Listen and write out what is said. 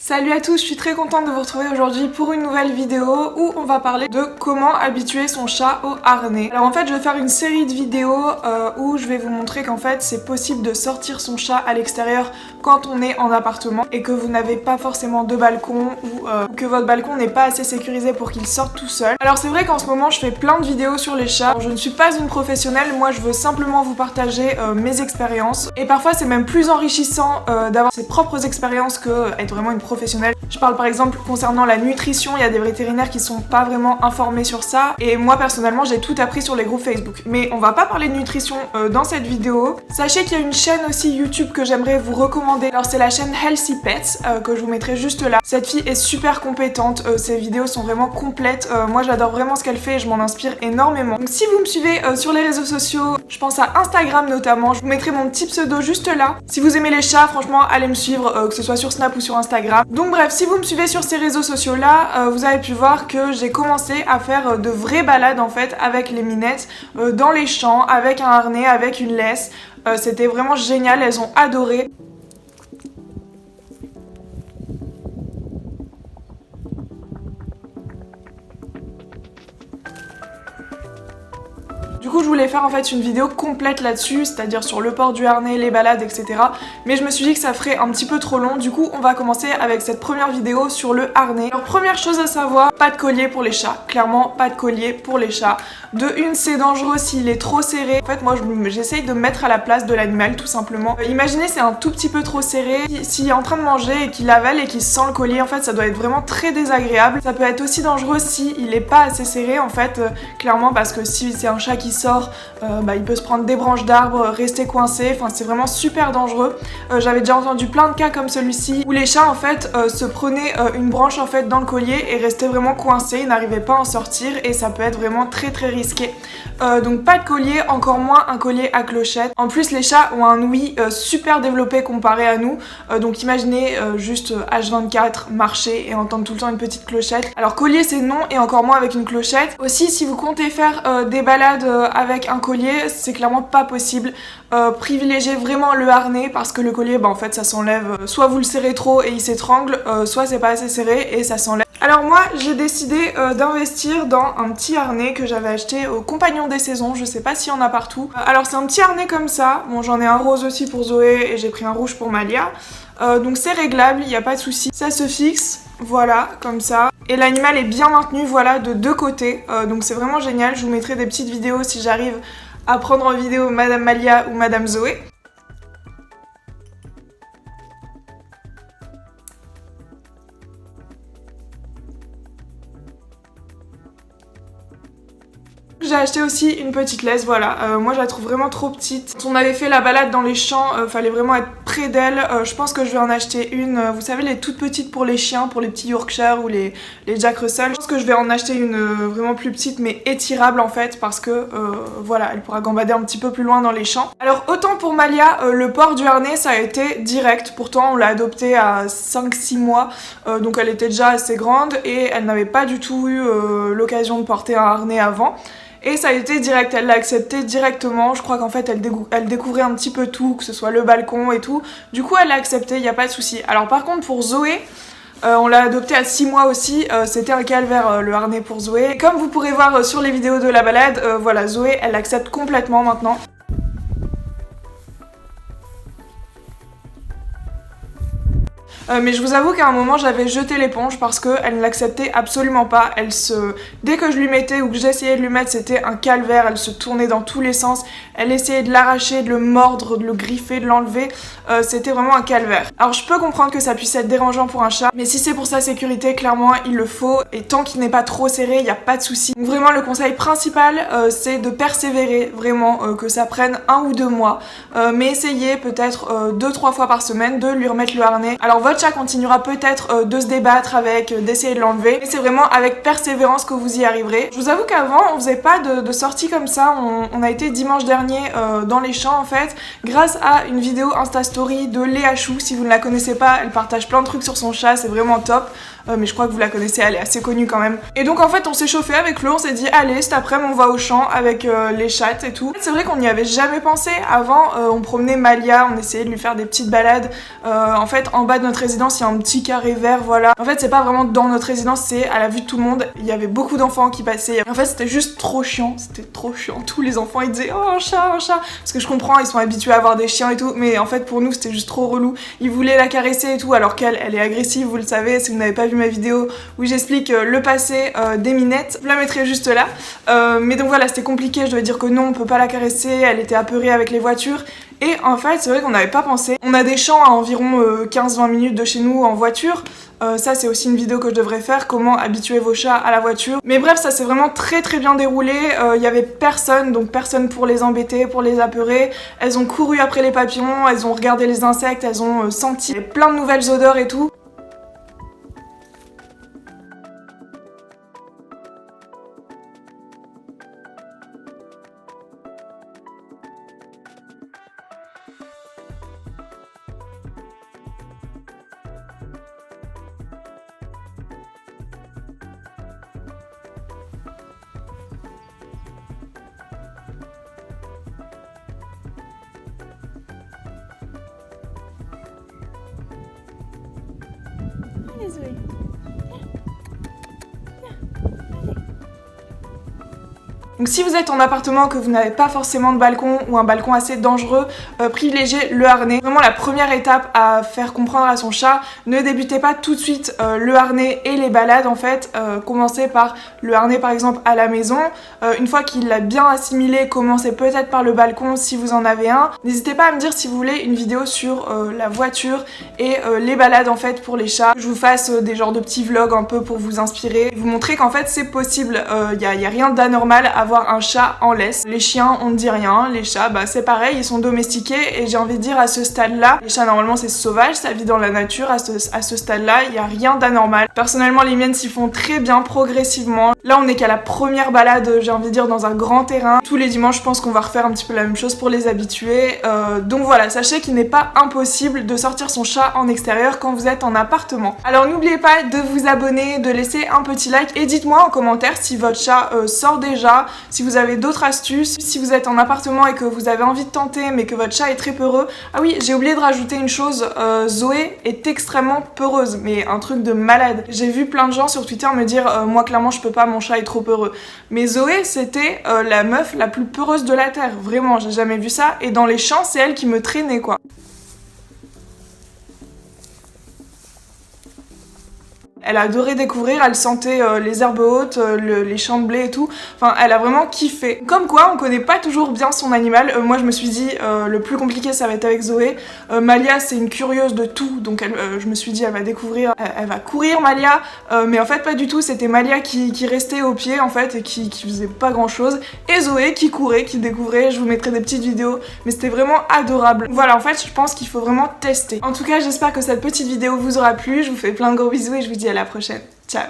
Salut à tous, je suis très contente de vous retrouver aujourd'hui pour une nouvelle vidéo où on va parler de comment habituer son chat au harnais. Alors en fait je vais faire une série de vidéos où je vais vous montrer qu'en fait c'est possible de sortir son chat à l'extérieur quand on est en appartement et que vous n'avez pas forcément de balcon ou que votre balcon n'est pas assez sécurisé pour qu'il sorte tout seul. Alors c'est vrai qu'en ce moment je fais plein de vidéos sur les chats. Je ne suis pas une professionnelle, moi je veux simplement vous partager mes expériences et parfois c'est même plus enrichissant d'avoir ses propres expériences que être vraiment une professionnelle. Je parle par exemple concernant la nutrition, il y a des vétérinaires qui sont pas vraiment informés sur ça et moi personnellement j'ai tout appris sur les groupes Facebook. Mais on va pas parler de nutrition dans cette vidéo. Sachez qu'il y a une chaîne aussi YouTube que j'aimerais vous recommander. Alors c'est la chaîne Healthy Pets que je vous mettrai juste là. Cette fille est super compétente, ses vidéos sont vraiment complètes. Moi j'adore vraiment ce qu'elle fait et je m'en inspire énormément. Donc si vous me suivez sur les réseaux sociaux, je pense à Instagram notamment, je vous mettrai mon petit pseudo juste là. Si vous aimez les chats, franchement allez me suivre, que ce soit sur Snap ou sur Instagram. Donc bref, si vous me suivez sur ces réseaux sociaux là, vous avez pu voir que j'ai commencé à faire de vraies balades en fait avec les minettes dans les champs, avec un harnais, avec une laisse. C'était vraiment génial, elles ont adoré. Du coup je voulais faire en fait une vidéo complète là-dessus, c'est-à-dire sur le port du harnais, les balades, etc. Mais je me suis dit que ça ferait un petit peu trop long, du coup on va commencer avec cette première vidéo sur le harnais. Alors première chose à savoir, pas de collier pour les chats, clairement pas de collier pour les chats. De une, c'est dangereux s'il est trop serré. En fait moi j'essaye de me mettre à la place de l'animal tout simplement. Imaginez c'est un tout petit peu trop serré, s'il est en train de manger et qu'il avale et qu'il sent le collier, en fait ça doit être vraiment très désagréable. Ça peut être aussi dangereux s'il est pas assez serré en fait, clairement, parce que si c'est un chat qui sort, il peut se prendre des branches d'arbres, rester coincé, enfin c'est vraiment super dangereux. J'avais déjà entendu plein de cas comme celui-ci où les chats en fait se prenaient une branche en fait dans le collier et restaient vraiment coincés, ils n'arrivaient pas à en sortir et ça peut être vraiment très risqué. Donc pas de collier, encore moins un collier à clochette. En plus les chats ont un ouïe super développé comparé à nous, donc imaginez juste H24 marcher et entendre tout le temps une petite clochette. Alors collier c'est non et encore moins avec une clochette. Aussi si vous comptez faire des balades avec un collier, c'est clairement pas possible. Privilégiez vraiment le harnais parce que le collier en fait ça s'enlève, soit vous le serrez trop et il s'étrangle, soit c'est pas assez serré et ça s'enlève. Alors moi j'ai décidé d'investir dans un petit harnais que j'avais acheté au Compagnon des Saisons, je sais pas s'il y en a partout. Alors c'est un petit harnais comme ça, bon j'en ai un rose aussi pour Zoé et j'ai pris un rouge pour Malia. Donc c'est réglable, il n'y a pas de souci. Ça se fixe, voilà, comme ça. Et l'animal est bien maintenu, voilà, de deux côtés. Donc c'est vraiment génial, je vous mettrai des petites vidéos si j'arrive à prendre en vidéo Madame Malia ou Madame Zoé. J'ai acheté aussi une petite laisse, voilà, moi je la trouve vraiment trop petite. Quand on avait fait la balade dans les champs, fallait vraiment être près d'elle, je pense que je vais en acheter une, vous savez les toutes petites pour les chiens, pour les petits Yorkshire ou les Jack Russell. Je pense que je vais en acheter une vraiment plus petite mais étirable en fait parce que voilà, elle pourra gambader un petit peu plus loin dans les champs. Alors autant pour Malia, le port du harnais ça a été direct, pourtant on l'a adoptée à 5-6 mois, donc elle était déjà assez grande et elle n'avait pas du tout eu l'occasion de porter un harnais avant. Et ça a été direct, elle l'a accepté directement, je crois qu'en fait elle découvrait un petit peu tout, que ce soit le balcon et tout, du coup elle l'a accepté, il n'y a pas de souci. Alors par contre pour Zoé, on l'a adopté à 6 mois aussi, c'était un calvaire le harnais pour Zoé. Et comme vous pourrez voir sur les vidéos de la balade, voilà, Zoé elle l'accepte complètement maintenant. Mais je vous avoue qu'à un moment j'avais jeté l'éponge parce qu'elle ne l'acceptait absolument pas. Dès que je lui mettais ou que j'essayais de lui mettre, c'était un calvaire, elle se tournait dans tous les sens, elle essayait de l'arracher, de le mordre, de le griffer, de l'enlever, c'était vraiment un calvaire. Alors je peux comprendre que ça puisse être dérangeant pour un chat, mais si c'est pour sa sécurité, clairement il le faut, et tant qu'il n'est pas trop serré, il n'y a pas de souci. Donc vraiment le conseil principal c'est de persévérer, vraiment, que ça prenne 1 ou 2 mois, mais essayez peut-être 2-3 fois par semaine de lui remettre le harnais. Alors votre chat continuera peut-être de se débattre avec, d'essayer de l'enlever, mais c'est vraiment avec persévérance que vous y arriverez. Je vous avoue qu'avant on faisait pas de sortie comme ça, on a été dimanche dernier dans les champs en fait, grâce à une vidéo Insta Story de Léa Chou. Si vous ne la connaissez pas, elle partage plein de trucs sur son chat, c'est vraiment top. Mais je crois que vous la connaissez, elle est assez connue quand même. Et donc en fait on s'est chauffé avec Flo, on s'est dit allez cet après-midi on va au champ avec les chattes et tout. C'est vrai qu'on n'y avait jamais pensé, avant on promenait Malia, on essayait de lui faire des petites balades en fait en bas de notre résidence, il y a un petit carré vert, voilà. En fait, c'est pas vraiment dans notre résidence, c'est à la vue de tout le monde. Il y avait beaucoup d'enfants qui passaient. En fait, c'était juste trop chiant. C'était trop chiant. Tous les enfants, ils disaient oh, un chat, un chat. Parce que je comprends, ils sont habitués à avoir des chiens et tout. Mais en fait, pour nous, c'était juste trop relou. Ils voulaient la caresser et tout, alors qu'elle, elle est agressive, vous le savez. Si vous n'avez pas vu ma vidéo où j'explique le passé des minettes, je la mettrai juste là. Mais donc voilà, c'était compliqué. Je dois dire que non, on peut pas la caresser. Elle était apeurée avec les voitures. Et en fait, c'est vrai qu'on n'avait pas pensé. On a des champs à environ 15-20 minutes de chez nous en voiture. Ça, c'est aussi une vidéo que je devrais faire, comment habituer vos chats à la voiture. Mais bref, ça s'est vraiment très bien déroulé. Il y avait personne, donc personne pour les embêter, pour les apeurer. Elles ont couru après les papillons, elles ont regardé les insectes, elles ont senti plein de nouvelles odeurs et tout. Zoé. Donc si vous êtes en appartement, que vous n'avez pas forcément de balcon ou un balcon assez dangereux, privilégiez le harnais. Vraiment la première étape à faire comprendre à son chat, ne débutez pas tout de suite le harnais et les balades en fait. Commencez par le harnais par exemple à la maison. Une fois qu'il l'a bien assimilé, commencez peut-être par le balcon si vous en avez un. N'hésitez pas à me dire si vous voulez une vidéo sur la voiture et les balades en fait pour les chats. Je vous fasse des genres de petits vlogs un peu pour vous inspirer, vous montrer qu'en fait c'est possible, y a rien d'anormal à avoir un chat en laisse. Les chiens, on ne dit rien, les chats, bah c'est pareil, ils sont domestiqués et j'ai envie de dire à ce stade-là, les chats normalement c'est sauvage, ça vit dans la nature, à ce stade-là, il n'y a rien d'anormal. Personnellement, les miennes s'y font très bien progressivement. Là, on est qu'à la première balade, j'ai envie de dire, dans un grand terrain. Tous les dimanches, je pense qu'on va refaire un petit peu la même chose pour les habituer. Donc voilà, sachez qu'il n'est pas impossible de sortir son chat en extérieur quand vous êtes en appartement. Alors n'oubliez pas de vous abonner, de laisser un petit like et dites-moi en commentaire si votre chat sort déjà, si vous avez d'autres astuces, si vous êtes en appartement et que vous avez envie de tenter mais que votre chat est très peureux. Ah oui, j'ai oublié de rajouter une chose, Zoé est extrêmement peureuse, mais un truc de malade. J'ai vu plein de gens sur Twitter me dire moi clairement je peux pas, mon chat est trop peureux. Mais Zoé c'était la meuf la plus peureuse de la terre, vraiment, j'ai jamais vu ça. Et dans les champs, c'est elle qui me traînait quoi. Elle a adoré découvrir, elle sentait les herbes hautes, les champs de blé et tout. Enfin, elle a vraiment kiffé. Comme quoi, on connaît pas toujours bien son animal. Moi, je me suis dit, le plus compliqué, ça va être avec Zoé. Malia, c'est une curieuse de tout, donc je me suis dit, elle va découvrir, elle va courir, Malia. Mais en fait, pas du tout. C'était Malia qui restait au pied, en fait, et qui faisait pas grand-chose. Et Zoé qui courait, qui découvrait. Je vous mettrai des petites vidéos, mais c'était vraiment adorable. Voilà, en fait, je pense qu'il faut vraiment tester. En tout cas, j'espère que cette petite vidéo vous aura plu. Je vous fais plein de gros bisous et je vous dis à la prochaine. Ciao.